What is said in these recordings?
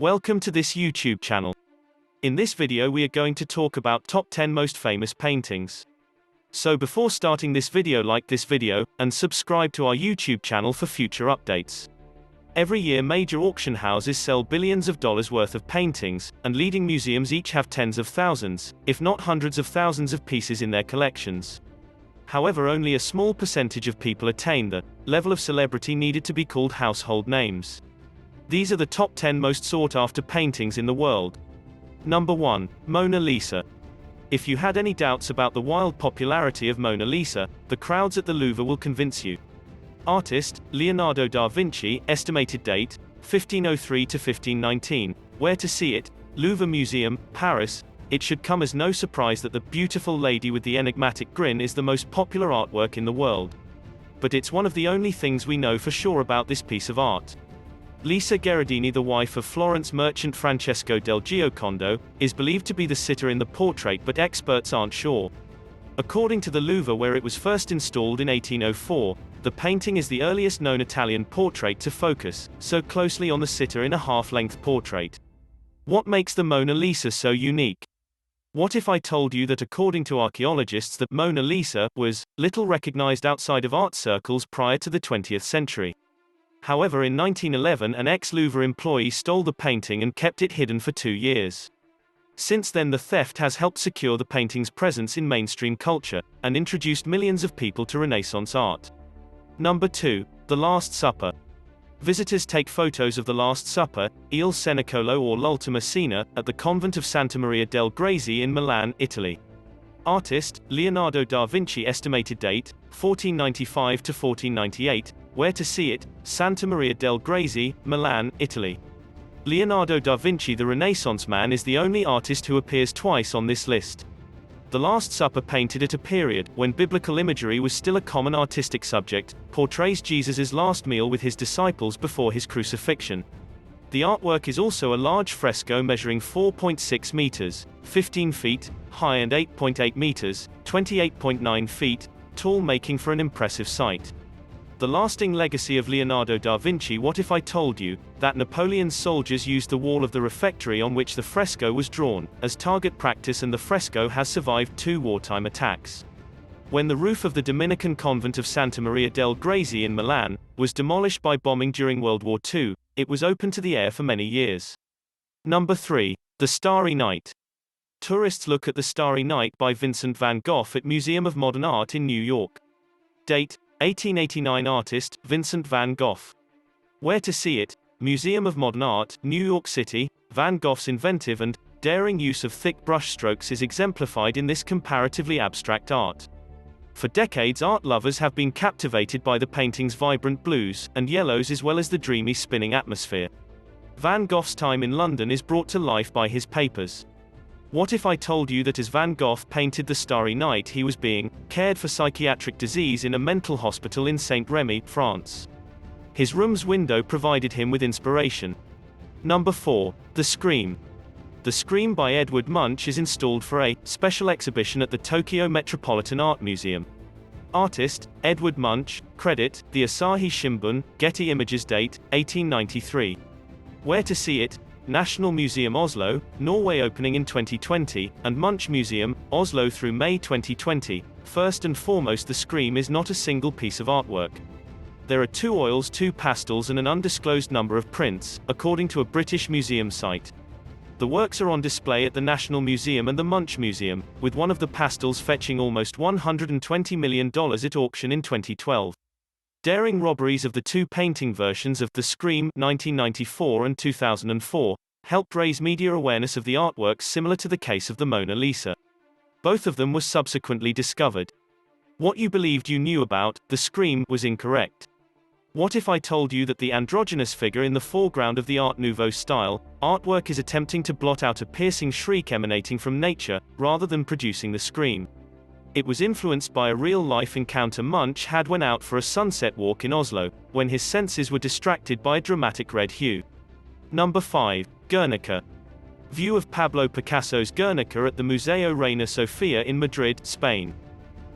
Welcome to this YouTube channel. In this video we are going to talk about top 10 most famous paintings. So before starting this video, like this video, and subscribe to our YouTube channel for future updates. Every year major auction houses sell billions of dollars worth of paintings, and leading museums each have tens of thousands, if not hundreds of thousands of pieces in their collections. However, only a small percentage of people attain the level of celebrity needed to be called household names. These are the top 10 most sought-after paintings in the world. Number 1. Mona Lisa. If you had any doubts about the wild popularity of Mona Lisa, the crowds at the Louvre will convince you. Artist, Leonardo da Vinci, estimated date, 1503 to 1519, where to see it, Louvre Museum, Paris. It should come as no surprise that the beautiful lady with the enigmatic grin is the most popular artwork in the world. But it's one of the only things we know for sure about this piece of art. Lisa Gherardini, the wife of Florence merchant Francesco del Giocondo, is believed to be the sitter in the portrait, but experts aren't sure. According to the Louvre, where it was first installed in 1804, the painting is the earliest known Italian portrait to focus so closely on the sitter in a half-length portrait. What makes the Mona Lisa so unique? What if I told you that according to archaeologists the Mona Lisa was little recognized outside of art circles prior to the 20th century? However, in 1911 an ex-Louvre employee stole the painting and kept it hidden for 2 years. Since then the theft has helped secure the painting's presence in mainstream culture, and introduced millions of people to Renaissance art. Number 2. The Last Supper. Visitors take photos of the Last Supper, Il Cenacolo or L'Ultima Cena, at the convent of Santa Maria del Grazie in Milan, Italy. Artist, Leonardo da Vinci, estimated date, 1495 to 1498, where to see it, Santa Maria del Grazie, Milan, Italy. Leonardo da Vinci, the Renaissance man, is the only artist who appears twice on this list. The Last Supper, painted at a period when biblical imagery was still a common artistic subject, portrays Jesus' last meal with his disciples before his crucifixion. The artwork is also a large fresco measuring 4.6 meters, 15 feet, high and 8.8 meters, 28.9 feet, tall, making for an impressive sight. The lasting legacy of Leonardo da Vinci. What if I told you that Napoleon's soldiers used the wall of the refectory on which the fresco was drawn as target practice, and the fresco has survived 2 wartime attacks? When the roof of the Dominican convent of Santa Maria del Grazie in Milan was demolished by bombing during World War II, it was open to the air for many years. Number 3. The Starry Night. Tourists look at the Starry Night by Vincent van Gogh at Museum of Modern Art in New York. Date, 1889. Artist, Vincent van Gogh. Where to see it, Museum of Modern Art, New York City. Van Gogh's inventive and daring use of thick brushstrokes is exemplified in this comparatively abstract art. For decades art lovers have been captivated by the painting's vibrant blues and yellows as well as the dreamy spinning atmosphere. Van Gogh's time in London is brought to life by his papers. What if I told you that as Van Gogh painted the Starry Night he was being cared for psychiatric disease in a mental hospital in Saint-Rémy, France? His room's window provided him with inspiration. Number 4. The Scream. The Scream by Edward Munch is installed for a special exhibition at the Tokyo Metropolitan Art Museum. Artist, Edward Munch. Credit, the Asahi Shimbun. Getty Images. Date, 1893. Where to see it, National Museum Oslo, Norway, opening in 2020, and Munch Museum, Oslo through May 2020. First and foremost, the Scream is not a single piece of artwork. There are 2 oils, 2 pastels and an undisclosed number of prints, according to a British museum site. The works are on display at the National Museum and the Munch Museum, with one of the pastels fetching almost $120 million at auction in 2012. Daring robberies of the 2 painting versions of The Scream, 1994 and 2004, helped raise media awareness of the artworks, similar to the case of the Mona Lisa. Both of them were subsequently discovered. What you believed you knew about The Scream was incorrect. What if I told you that the androgynous figure in the foreground of the Art Nouveau style artwork is attempting to blot out a piercing shriek emanating from nature, rather than producing the scream? It was influenced by a real-life encounter Munch had when out for a sunset walk in Oslo, when his senses were distracted by a dramatic red hue. Number 5. Guernica. View of Pablo Picasso's Guernica at the Museo Reina Sofia in Madrid, Spain.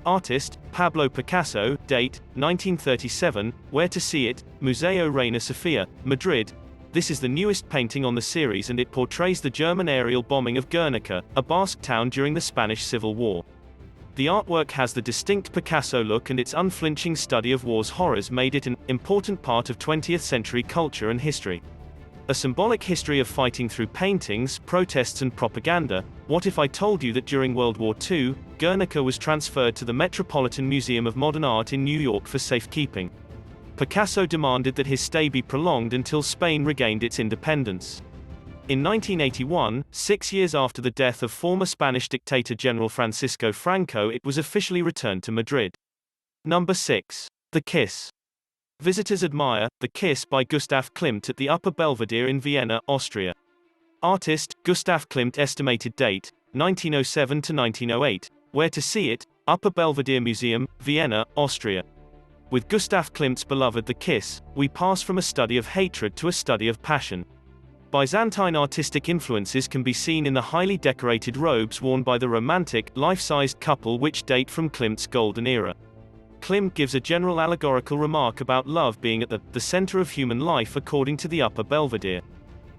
Artist, Pablo Picasso. Date, 1937. Where to see it, Museo Reina Sofia, Madrid. This is the newest painting on the series and it portrays the German aerial bombing of Guernica, a Basque town during the Spanish Civil War. The artwork has the distinct Picasso look and its unflinching study of war's horrors made it an important part of 20th century culture and history. A symbolic history of fighting through paintings, protests and propaganda. What if I told you that during World War II, Guernica was transferred to the Metropolitan Museum of Modern Art in New York for safekeeping? Picasso demanded that his stay be prolonged until Spain regained its independence. In 1981, 6 years after the death of former Spanish dictator General Francisco Franco, it was officially returned to Madrid. Number 6. The Kiss. Visitors admire The Kiss by Gustav Klimt at the Upper Belvedere in Vienna, Austria. Artist, Gustav Klimt. Estimated date, 1907 to 1908. Where to see it? Upper Belvedere Museum, Vienna, Austria. With Gustav Klimt's beloved The Kiss, we pass from a study of hatred to a study of passion. Byzantine artistic influences can be seen in the highly decorated robes worn by the romantic, life-sized couple which date from Klimt's golden era. Klimt gives a general allegorical remark about love being at the center of human life according to the Upper Belvedere.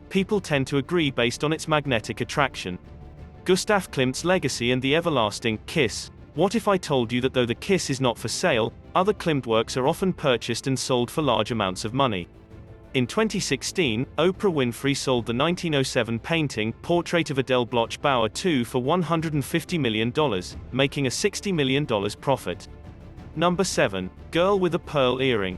People tend to agree based on its magnetic attraction. Gustav Klimt's legacy and the everlasting kiss. What if I told you that though The Kiss is not for sale, other Klimt works are often purchased and sold for large amounts of money? In 2016, Oprah Winfrey sold the 1907 painting, Portrait of Adele Bloch Bauer II for $150 million, making a $60 million profit. Number 7. Girl with a Pearl Earring.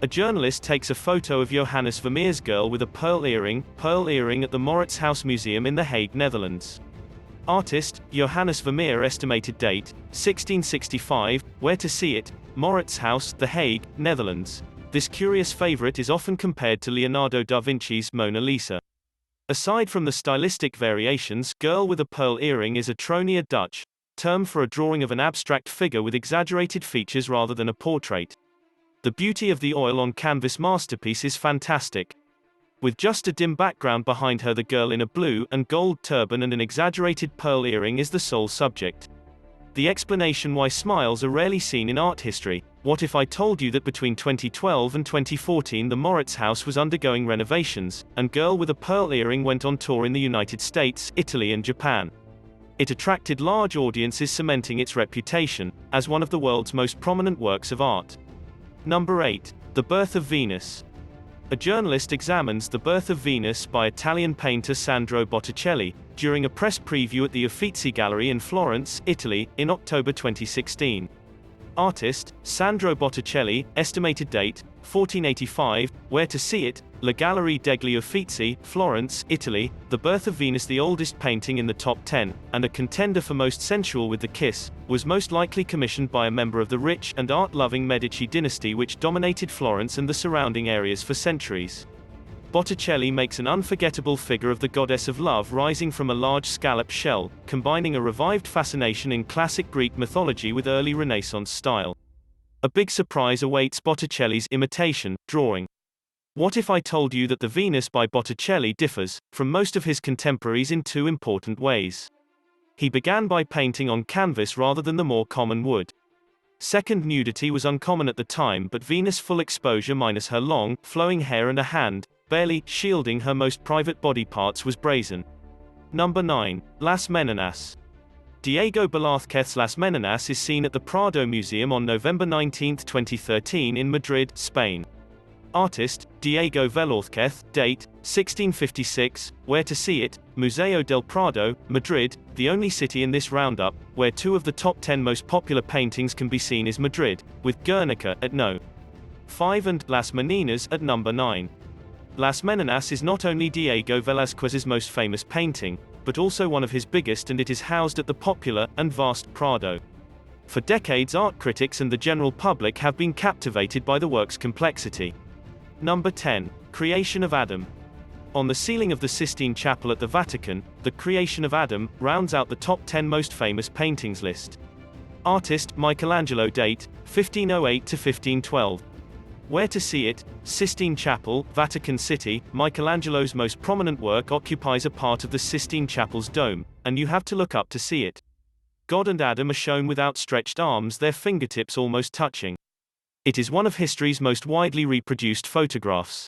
A journalist takes a photo of Johannes Vermeer's girl with a pearl earring at the Mauritshuis Museum in The Hague, Netherlands. Artist, Johannes Vermeer. Estimated date, 1665. Where to see it? Mauritshuis, The Hague, Netherlands. This curious favorite is often compared to Leonardo da Vinci's Mona Lisa. Aside from the stylistic variations, girl with a pearl earring is a tronie, Dutch term for a drawing of an abstract figure with exaggerated features rather than a portrait. The beauty of the oil-on-canvas masterpiece is fantastic. With just a dim background behind her, the girl in a blue and gold turban and an exaggerated pearl earring is the sole subject. The explanation why smiles are rarely seen in art history. What if I told you that between 2012 and 2014 the Mauritshuis was undergoing renovations, and Girl with a Pearl Earring went on tour in the United States, Italy and Japan? It attracted large audiences, cementing its reputation as one of the world's most prominent works of art. Number 8. The Birth of Venus. A journalist examines The Birth of Venus by Italian painter Sandro Botticelli during a press preview at the Uffizi Gallery in Florence, Italy, in October 2016. Artist, Sandro Botticelli. Estimated date, 1485. Where to see it? La Galleria degli Uffizi, Florence, Italy. The Birth of Venus, the oldest painting in the top 10, and a contender for most sensual with The Kiss, was most likely commissioned by a member of the rich and art-loving Medici dynasty which dominated Florence and the surrounding areas for centuries. Botticelli makes an unforgettable figure of the goddess of love rising from a large scallop shell, combining a revived fascination in classic Greek mythology with early Renaissance style. A big surprise awaits Botticelli's imitation drawing. What if I told you that the Venus by Botticelli differs from most of his contemporaries in two important ways? He began by painting on canvas rather than the more common wood. Second, nudity was uncommon at the time, but Venus' full exposure minus her long, flowing hair and a hand, barely shielding her most private body parts, was brazen. Number 9. Las Meninas. Diego Velázquez's Las Meninas is seen at the Prado Museum on November 19, 2013 in Madrid, Spain. Artist, Diego Velázquez. Date, 1656. Where to see it? Museo del Prado, Madrid. The only city in this roundup where two of the top 10 most popular paintings can be seen is Madrid, with Guernica at No. 5 and Las Meninas at number 9. Las Meninas is not only Diego Velázquez's most famous painting, but also one of his biggest, and it is housed at the popular and vast Prado. For decades, art critics and the general public have been captivated by the work's complexity. Number 10. Creation of Adam. On the ceiling of the Sistine Chapel at the Vatican, The Creation of Adam rounds out the top 10 most famous paintings list. Artist, Michelangelo. Date, 1508 to 1512. Where to see it? Sistine Chapel, Vatican City. Michelangelo's most prominent work occupies a part of the Sistine Chapel's dome, and you have to look up to see it. God and Adam are shown with outstretched arms, their fingertips almost touching. It is one of history's most widely reproduced photographs.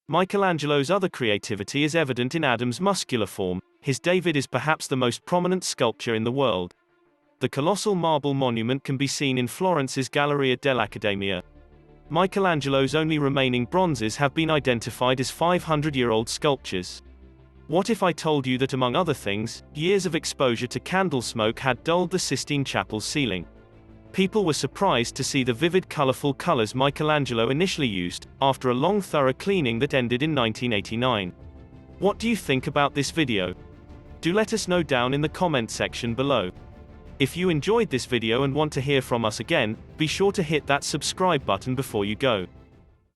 Michelangelo's other creativity is evident in Adam's muscular form. His David is perhaps the most prominent sculpture in the world. The colossal marble monument can be seen in Florence's Galleria dell'Accademia. Michelangelo's only remaining bronzes have been identified as 500-year-old sculptures. What if I told you that, among other things, years of exposure to candle smoke had dulled the Sistine Chapel's ceiling? People were surprised to see the vivid, colorful colors Michelangelo initially used, after a long, thorough cleaning that ended in 1989. What do you think about this video? Do let us know down in the comment section below. If you enjoyed this video and want to hear from us again, be sure to hit that subscribe button before you go.